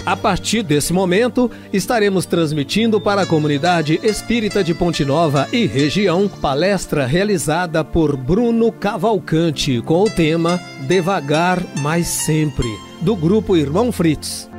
A partir desse momento, estaremos transmitindo para a comunidade espírita de Ponte Nova e região, palestra realizada por Bruno Cavalcante com o tema Devagar, mas Sempre, do Grupo Irmão Fritz.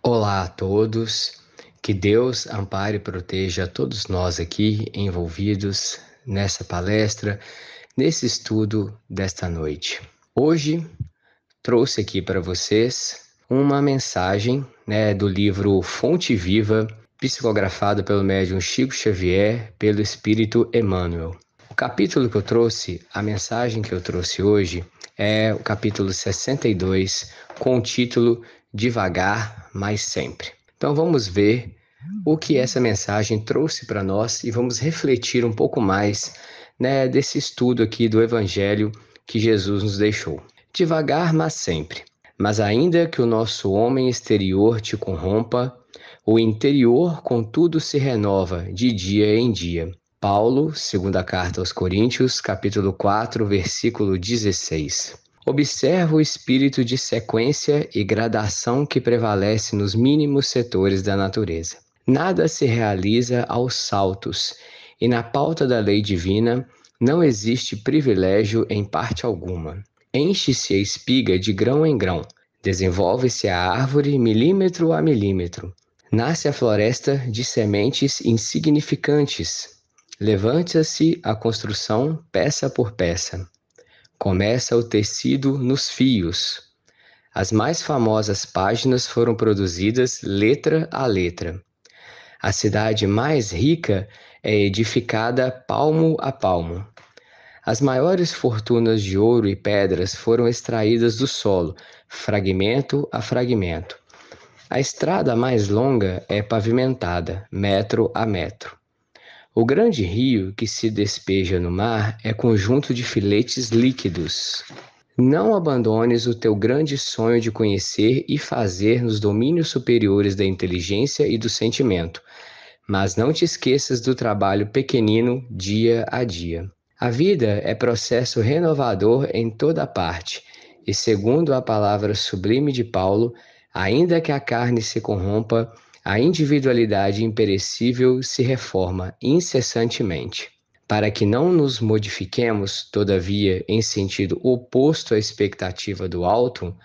Olá a todos, que Deus ampare e proteja todos nós aqui envolvidos nessa palestra, nesse estudo desta noite. Hoje trouxe aqui para vocês uma mensagem do livro Fonte Viva, psicografado pelo médium Chico Xavier, pelo Espírito Emmanuel. O capítulo que eu trouxe, a mensagem que eu trouxe hoje, é o capítulo 62, com o título Devagar, mas Sempre. Então vamos ver o que essa mensagem trouxe para nós e vamos refletir um pouco mais desse estudo aqui do Evangelho que Jesus nos deixou. Devagar, mas sempre. Mas ainda que o nosso homem exterior te corrompa, o interior contudo se renova de dia em dia. Paulo, segunda carta aos Coríntios, capítulo 4, versículo 16. Observa o espírito de sequência e gradação que prevalece nos mínimos setores da natureza. Nada se realiza aos saltos, e na pauta da lei divina não existe privilégio em parte alguma. Enche-se a espiga de grão em grão, desenvolve-se a árvore milímetro a milímetro, nasce a floresta de sementes insignificantes, levanta-se a construção peça por peça, começa o tecido nos fios. As mais famosas páginas foram produzidas letra a letra. A cidade mais rica é edificada palmo a palmo. As maiores fortunas de ouro e pedras foram extraídas do solo, fragmento a fragmento. A estrada mais longa é pavimentada, metro a metro. O grande rio que se despeja no mar é conjunto de filetes líquidos. Não abandones o teu grande sonho de conhecer e fazer nos domínios superiores da inteligência e do sentimento, mas não te esqueças do trabalho pequenino dia a dia. A vida é processo renovador em toda parte, e segundo a palavra sublime de Paulo, ainda que a carne se corrompa, a individualidade imperecível se reforma incessantemente. Para que não nos modifiquemos, todavia, em sentido oposto à expectativa do alto,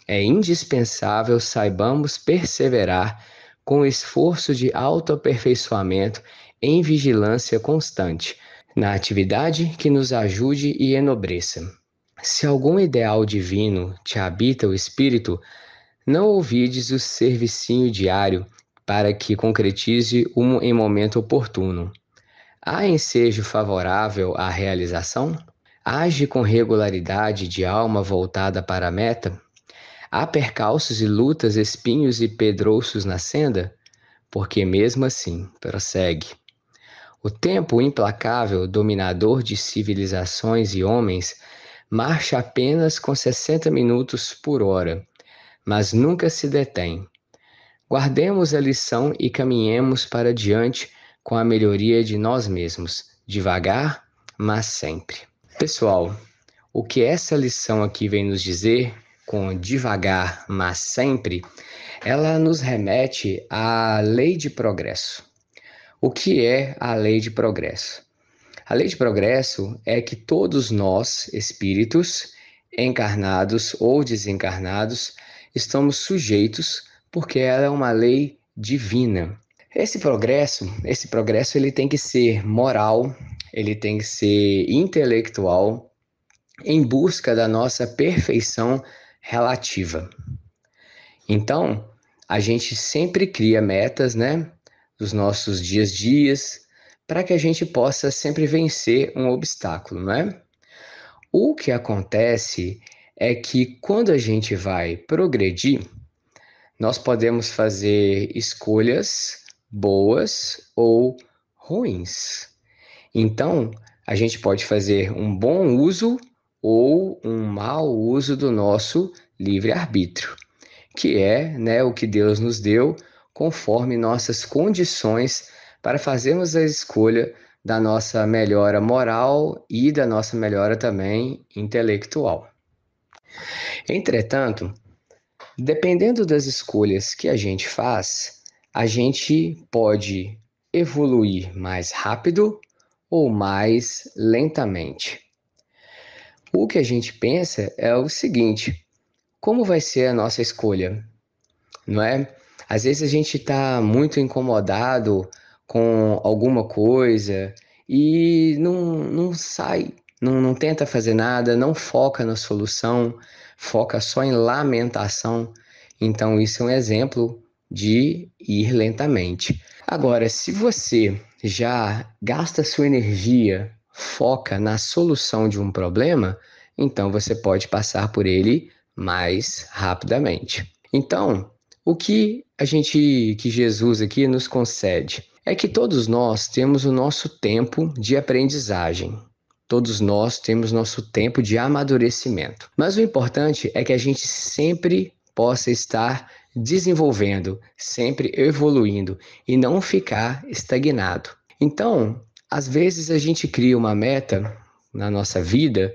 é indispensável saibamos perseverar com esforço de autoaperfeiçoamento em vigilância constante, na atividade que nos ajude e enobreça. Se algum ideal divino te habita o espírito, não ouvides o servicinho diário para que concretize em momento oportuno. Há ensejo favorável à realização? Age com regularidade de alma voltada para a meta? Há percalços e lutas, espinhos e pedrouços na senda? Porque mesmo assim, prossegue. O tempo implacável, dominador de civilizações e homens, marcha apenas com 60 minutos por hora, mas nunca se detém. Guardemos a lição e caminhemos para diante com a melhoria de nós mesmos, devagar, mas sempre. Pessoal, o que essa lição aqui vem nos dizer, com devagar, mas sempre, ela nos remete à lei de progresso. O que é a lei de progresso? A lei de progresso é que todos nós, espíritos, encarnados ou desencarnados, estamos sujeitos porque ela é uma lei divina. Esse progresso ele tem que ser moral, ele tem que ser intelectual, em busca da nossa perfeição relativa. Então, a gente sempre cria metas, dos nossos dias, para que a gente possa sempre vencer um obstáculo, não é? O que acontece é que quando a gente vai progredir, nós podemos fazer escolhas boas ou ruins. Então, a gente pode fazer um bom uso ou um mau uso do nosso livre-arbítrio, que é o que Deus nos deu conforme nossas condições para fazermos a escolha da nossa melhora moral e da nossa melhora também intelectual. Entretanto, dependendo das escolhas que a gente faz, a gente pode evoluir mais rápido ou mais lentamente. O que a gente pensa é o seguinte: como vai ser a nossa escolha? Não é? Às vezes a gente está muito incomodado com alguma coisa e não sai, não tenta fazer nada, não foca na solução, foca só em lamentação. Então, isso é um exemplo de ir lentamente. Agora, se você já gasta sua energia, foca na solução de um problema, então você pode passar por ele mais rapidamente. Então, o que que Jesus aqui nos concede é que todos nós temos o nosso tempo de aprendizagem. Todos nós temos nosso tempo de amadurecimento. Mas o importante é que a gente sempre possa estar desenvolvendo, sempre evoluindo e não ficar estagnado. Então, às vezes a gente cria uma meta na nossa vida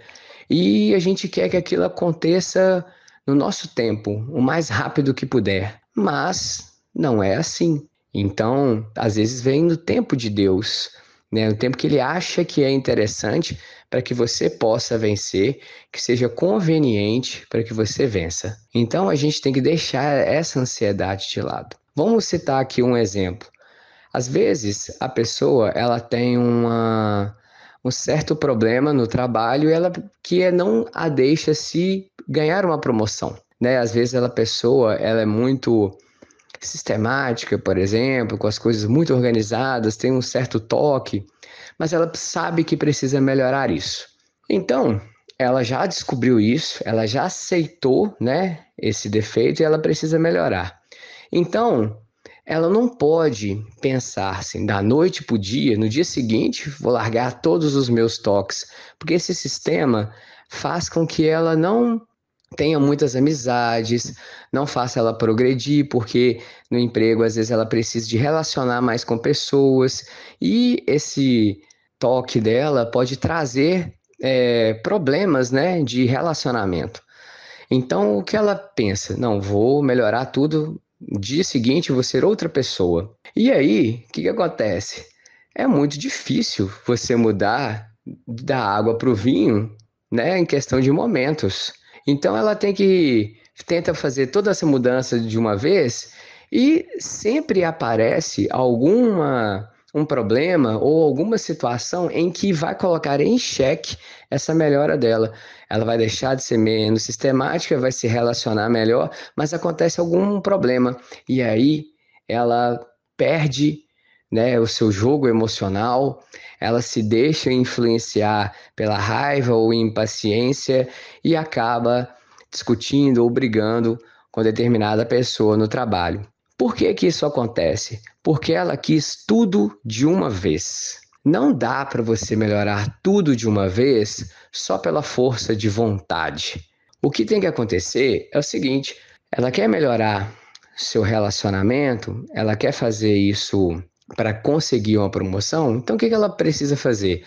e a gente quer que aquilo aconteça no nosso tempo, o mais rápido que puder. Mas não é assim. Então, às vezes vem no tempo de Deus, né? O tempo que Ele acha que é interessante para que você possa vencer, que seja conveniente para que você vença. Então, a gente tem que deixar essa ansiedade de lado. Vamos citar aqui um exemplo. Às vezes, a pessoa ela tem um certo problema no trabalho e ela não a deixa se ganhar uma promoção. Né? Às vezes a pessoa ela é muito sistemática, por exemplo, com as coisas muito organizadas, tem um certo toque, mas ela sabe que precisa melhorar isso. Então, ela já descobriu isso, ela já aceitou, né, esse defeito e ela precisa melhorar. Então, ela não pode pensar assim, da noite para o dia, no dia seguinte vou largar todos os meus toques, porque esse sistema faz com que ela não tenha muitas amizades, não faça ela progredir, porque no emprego às vezes ela precisa de relacionar mais com pessoas e esse toque dela pode trazer problemas, né, de relacionamento. Então o que ela pensa? Não, vou melhorar tudo, no dia seguinte vou ser outra pessoa. E aí, o que acontece? É muito difícil você mudar da água para o vinho, né, em questão de momentos. Então ela tenta fazer toda essa mudança de uma vez e sempre aparece um problema ou alguma situação em que vai colocar em xeque essa melhora dela. Ela vai deixar de ser menos sistemática, vai se relacionar melhor, mas acontece algum problema e aí ela perde, né, o seu jogo emocional, ela se deixa influenciar pela raiva ou impaciência e acaba discutindo ou brigando com determinada pessoa no trabalho. Por que isso acontece? Porque ela quis tudo de uma vez. Não dá para você melhorar tudo de uma vez só pela força de vontade. O que tem que acontecer é o seguinte: ela quer melhorar seu relacionamento, ela quer fazer isso para conseguir uma promoção, então o que ela precisa fazer?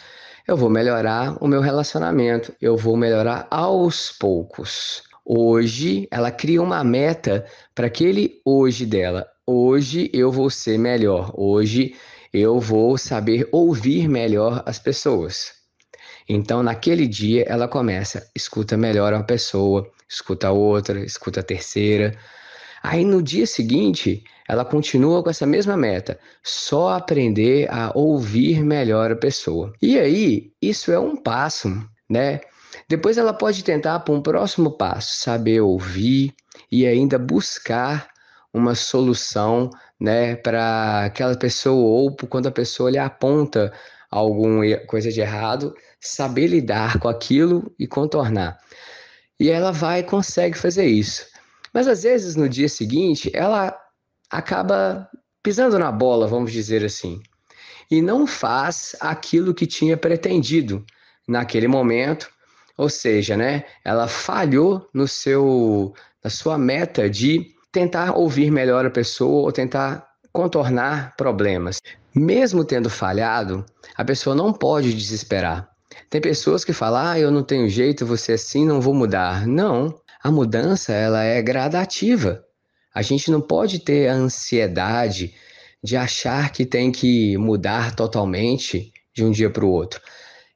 Eu vou melhorar o meu relacionamento, eu vou melhorar aos poucos. Hoje, ela cria uma meta para aquele hoje dela. Hoje eu vou ser melhor, hoje eu vou saber ouvir melhor as pessoas. Então, naquele dia, ela começa, escuta melhor uma pessoa, escuta a outra, escuta a terceira. Aí no dia seguinte, ela continua com essa mesma meta, só aprender a ouvir melhor a pessoa. E aí, isso é um passo, né? Depois ela pode tentar para um próximo passo, saber ouvir e ainda buscar uma solução, né, para aquela pessoa ou quando a pessoa lhe aponta alguma coisa de errado, saber lidar com aquilo e contornar. E ela vai e consegue fazer isso. Mas às vezes no dia seguinte ela acaba pisando na bola, vamos dizer assim, e não faz aquilo que tinha pretendido naquele momento, ou seja, né, ela falhou na sua meta de tentar ouvir melhor a pessoa ou tentar contornar problemas. Mesmo tendo falhado, a pessoa não pode desesperar. Tem pessoas que falam, eu não tenho jeito, você assim, não vou mudar. Não, a mudança ela é gradativa. A gente não pode ter a ansiedade de achar que tem que mudar totalmente de um dia para o outro.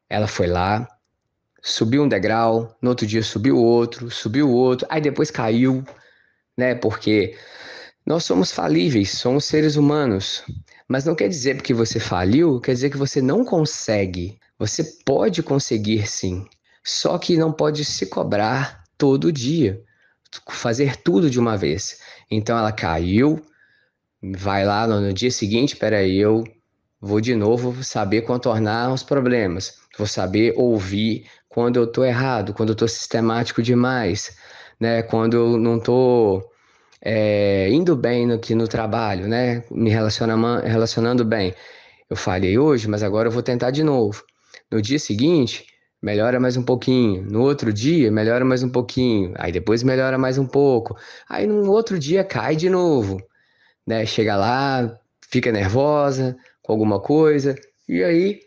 Ela foi lá, subiu um degrau, no outro dia subiu outro, aí depois caiu, né? Porque nós somos falíveis, somos seres humanos. Mas não quer dizer porque você faliu, quer dizer que você não consegue. Você pode conseguir sim. Só que não pode se cobrar todo dia. Fazer tudo de uma vez. Então ela caiu, vai lá no dia seguinte, peraí, eu vou de novo saber contornar os problemas. Vou saber ouvir quando eu estou errado, quando eu estou sistemático demais, né? Quando eu não estou indo bem no trabalho, né? Me relacionando bem. Eu falhei hoje, mas agora eu vou tentar de novo. No dia seguinte, melhora mais um pouquinho. No outro dia, melhora mais um pouquinho. Aí depois melhora mais um pouco. Aí no outro dia cai de novo, né? Chega lá, fica nervosa com alguma coisa e aí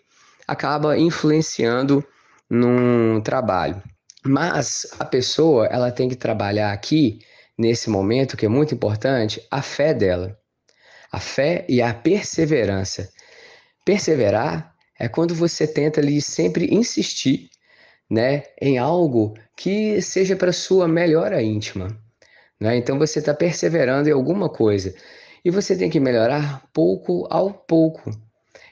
acaba influenciando num trabalho. Mas a pessoa, ela tem que trabalhar aqui, nesse momento, que é muito importante, a fé dela. A fé e a perseverança. Perseverar é quando você tenta ali sempre insistir, né, em algo que seja para sua melhora íntima, né? Então você está perseverando em alguma coisa e você tem que melhorar pouco ao pouco.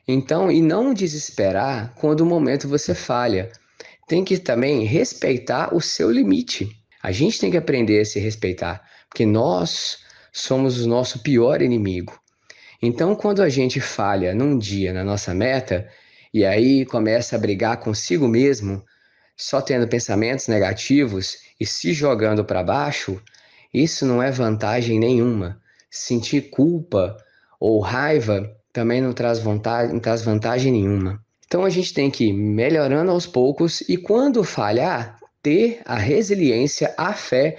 Então, e não desesperar quando o momento você falha. Tem que também respeitar o seu limite. A gente tem que aprender a se respeitar, porque nós somos o nosso pior inimigo. Então, quando a gente falha num dia na nossa meta, e aí começa a brigar consigo mesmo, só tendo pensamentos negativos e se jogando para baixo, isso não é vantagem nenhuma. Sentir culpa ou raiva também não traz vantagem nenhuma. Então a gente tem que ir melhorando aos poucos e quando falhar, ter a resiliência, a fé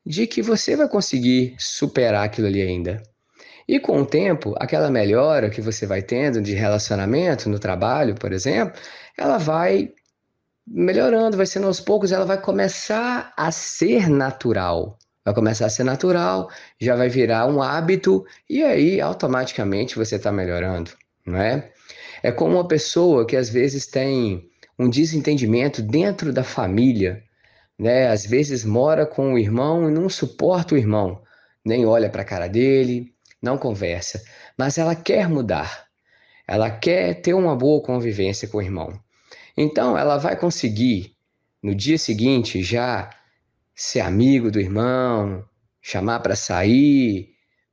de que você vai conseguir superar aquilo ali ainda. E com o tempo, aquela melhora que você vai tendo de relacionamento no trabalho, por exemplo, ela vai melhorando, vai sendo aos poucos, ela vai começar a ser natural. Vai começar a ser natural, já vai virar um hábito e aí automaticamente você está melhorando, não é? É como uma pessoa que às vezes tem um desentendimento dentro da família, né? Às vezes mora com o irmão e não suporta o irmão, nem olha para a cara dele, não conversa, mas ela quer mudar, ela quer ter uma boa convivência com o irmão. Então ela vai conseguir no dia seguinte já ser amigo do irmão, chamar para sair,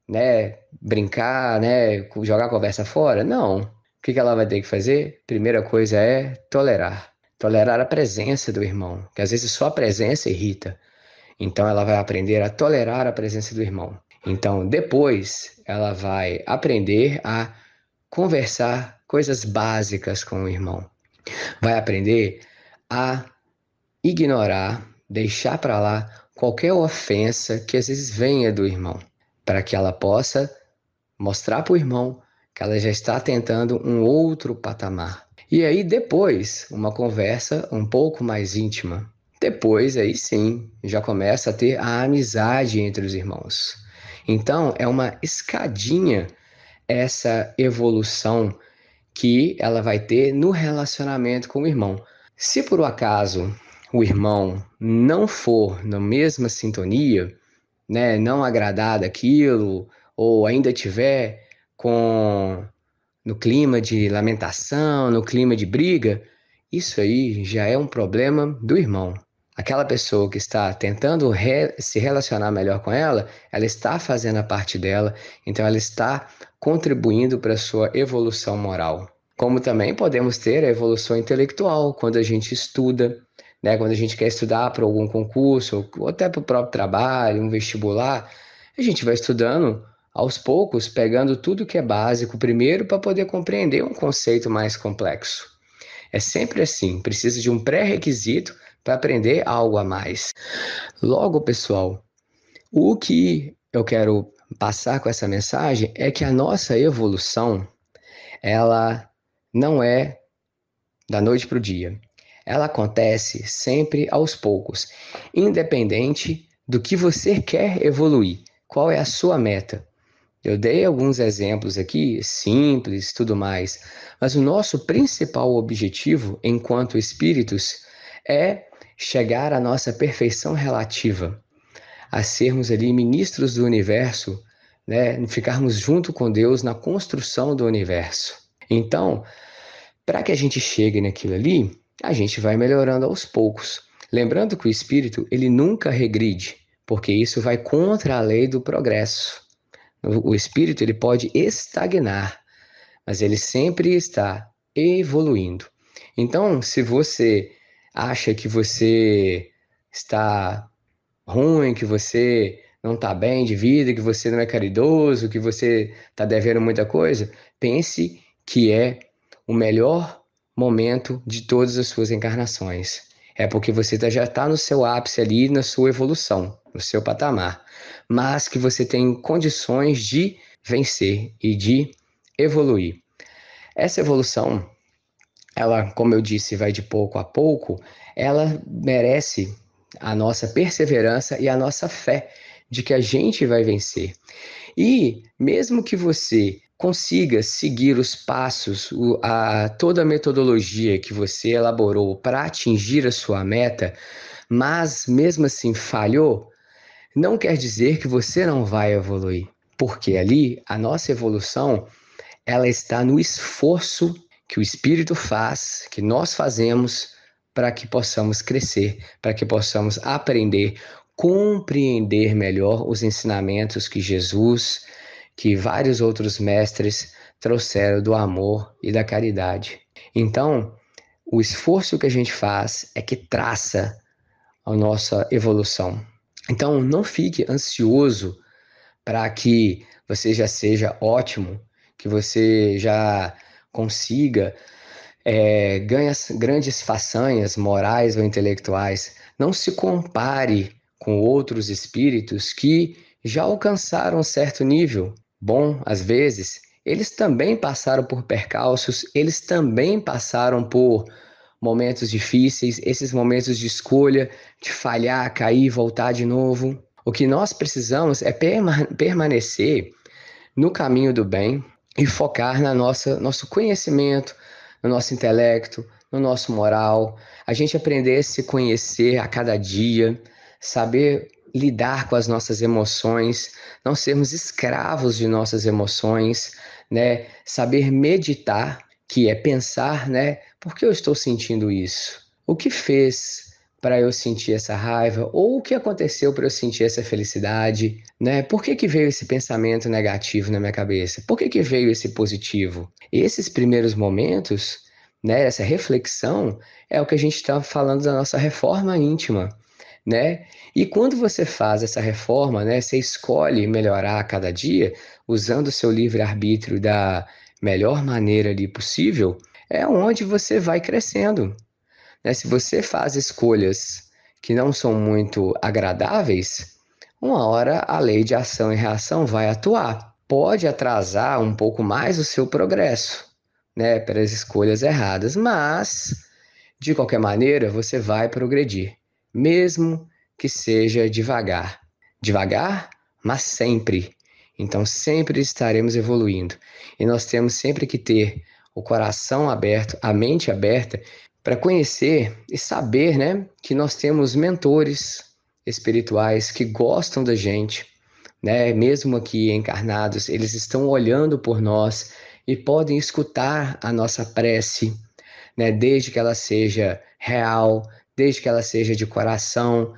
né, brincar, né, jogar a conversa fora? Não. O que ela vai ter que fazer? Primeira coisa é tolerar. Tolerar a presença do irmão, que às vezes só a presença irrita. Então ela vai aprender a tolerar a presença do irmão. Então depois ela vai aprender a conversar coisas básicas com o irmão. Vai aprender a ignorar, deixar para lá qualquer ofensa que às vezes venha do irmão, para que ela possa mostrar para o irmão que ela já está tentando um outro patamar. E aí depois, uma conversa um pouco mais íntima. Depois, aí sim, já começa a ter a amizade entre os irmãos. Então, é uma escadinha essa evolução que ela vai ter no relacionamento com o irmão. Se por um acaso o irmão não for na mesma sintonia, né, não agradar daquilo, ou ainda tiver no clima de lamentação, no clima de briga, isso aí já é um problema do irmão. Aquela pessoa que está tentando se relacionar melhor com ela, ela está fazendo a parte dela, então ela está contribuindo para a sua evolução moral. Como também podemos ter a evolução intelectual, quando a gente estuda, né? Quando a gente quer estudar para algum concurso, ou até para o próprio trabalho, um vestibular, a gente vai estudando aos poucos, pegando tudo que é básico primeiro para poder compreender um conceito mais complexo. É sempre assim, precisa de um pré-requisito para aprender algo a mais. Logo, pessoal, o que eu quero passar com essa mensagem é que a nossa evolução, ela não é da noite para o dia. Ela acontece sempre aos poucos, independente do que você quer evoluir. Qual é a sua meta? Eu dei alguns exemplos aqui, simples, tudo mais, mas o nosso principal objetivo, enquanto espíritos, é chegar à nossa perfeição relativa, a sermos ali ministros do universo, né? Ficarmos junto com Deus na construção do universo. Então, para que a gente chegue naquilo ali, a gente vai melhorando aos poucos. Lembrando que o espírito, ele nunca regride, porque isso vai contra a lei do progresso. O espírito, ele pode estagnar, mas ele sempre está evoluindo. Então, se você acha que você está ruim, que você não está bem de vida, que você não é caridoso, que você está devendo muita coisa, pense que é o melhor momento de todas as suas encarnações. É porque você já está no seu ápice ali, na sua evolução, no seu patamar. Mas que você tem condições de vencer e de evoluir. Essa evolução, ela, como eu disse, vai de pouco a pouco, ela merece a nossa perseverança e a nossa fé de que a gente vai vencer. E mesmo que você consiga seguir os passos, toda a metodologia que você elaborou para atingir a sua meta, mas mesmo assim falhou, não quer dizer que você não vai evoluir. Porque ali, a nossa evolução, ela está no esforço que o Espírito faz, que nós fazemos, para que possamos crescer, para que possamos aprender, compreender melhor os ensinamentos que Jesus, que vários outros mestres trouxeram do amor e da caridade. Então, o esforço que a gente faz é que traça a nossa evolução. Então, não fique ansioso para que você já seja ótimo, que você já consiga grandes façanhas morais ou intelectuais. Não se compare com outros espíritos que já alcançaram um certo nível. Bom, às vezes, eles também passaram por percalços, eles também passaram por momentos difíceis, esses momentos de escolha, de falhar, cair, voltar de novo. O que nós precisamos é permanecer no caminho do bem e focar no nosso conhecimento, no nosso intelecto, no nosso moral. A gente aprender a se conhecer a cada dia, saber lidar com as nossas emoções, não sermos escravos de nossas emoções, né? Saber meditar, que é pensar, né? Por que eu estou sentindo isso? O que fez para eu sentir essa raiva? Ou o que aconteceu para eu sentir essa felicidade? Né? Por que veio esse pensamento negativo na minha cabeça? Por que veio esse positivo? Esses primeiros momentos, né, essa reflexão, é o que a gente está falando da nossa reforma íntima. Né? E quando você faz essa reforma, né, você escolhe melhorar a cada dia, usando o seu livre-arbítrio da melhor maneira ali possível, é onde você vai crescendo. Né? Se você faz escolhas que não são muito agradáveis, uma hora a lei de ação e reação vai atuar. Pode atrasar um pouco mais o seu progresso, né, pelas escolhas erradas, mas, de qualquer maneira, você vai progredir. Mesmo que seja devagar. Devagar, mas sempre. Então, sempre estaremos evoluindo. E nós temos sempre que ter o coração aberto, a mente aberta, para conhecer e saber, né, que nós temos mentores espirituais que gostam da gente, né, mesmo aqui encarnados, eles estão olhando por nós e podem escutar a nossa prece, né, desde que ela seja real, desde que ela seja de coração,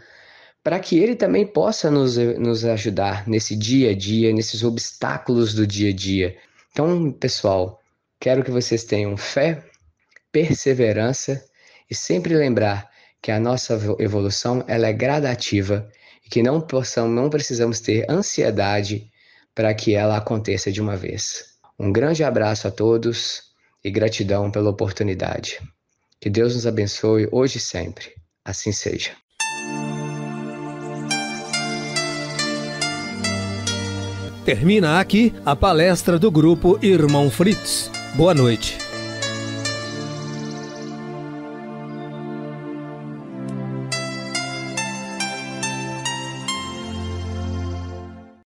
para que ele também possa nos ajudar nesse dia a dia, nesses obstáculos do dia a dia. Então, pessoal, quero que vocês tenham fé, perseverança e sempre lembrar que a nossa evolução ela é gradativa e que não precisamos ter ansiedade para que ela aconteça de uma vez. Um grande abraço a todos e gratidão pela oportunidade. Que Deus nos abençoe hoje e sempre. Assim seja. Termina aqui a palestra do Grupo Irmão Fritz. Boa noite.